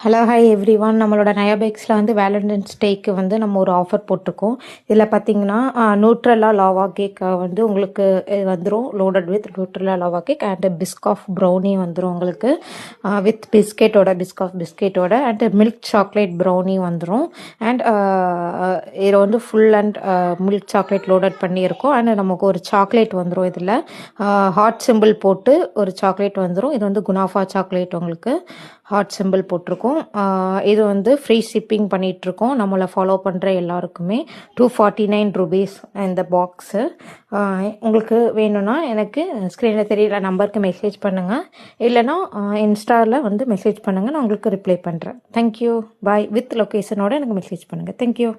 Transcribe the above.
Hello hi every one. நம்மளோட நயா பைக்ஸில் வந்து Valentine's டேக்கு வந்து நம்ம ஒரு ஆஃபர் போட்டிருக்கோம். இதில் பார்த்தீங்கன்னா நியூட்ரெல்லா லாவா கேக் வந்து உங்களுக்கு வந்துடும். Loaded with Nutella lava cake and Biscoff brownie வந்துடும் உங்களுக்கு வித் பிஸ்கெட்டோட அண்ட் மில்க் சாக்லேட் ப்ரௌனி வந்துடும். அண்ட் இதில் வந்து full and milk chocolate loaded பண்ணியிருக்கோம். அண்ட் நமக்கு ஒரு சாக்லேட் வந்துடும். இதில் ஹார்ட் சிம்பிள் போட்டு ஒரு சாக்லேட் வந்துடும். இது வந்து குனாஃபா சாக்லேட் உங்களுக்கு ஹார்ட் சிம்பிள் போட்டிருக்கோம். இது வந்து ஃப்ரீ ஷிப்பிங் பண்ணிகிட்ருக்கோம். நம்மளை ஃபாலோ பண்ணுற எல்லாருக்குமே 249 rupees இந்த பாக்ஸு. உங்களுக்கு வேணும்னா எனக்கு ஸ்க்ரீனில் தெரியல நம்பருக்கு மெசேஜ் பண்ணுங்கள், இல்லைனா இன்ஸ்டாவில் வந்து மெசேஜ் பண்ணுங்கள், நான் உங்களுக்கு ரிப்ளை பண்ணுறேன். Thank you, bye. வித் லொக்கேஷனோட எனக்கு மெசேஜ் பண்ணுங்கள். தேங்க்யூ.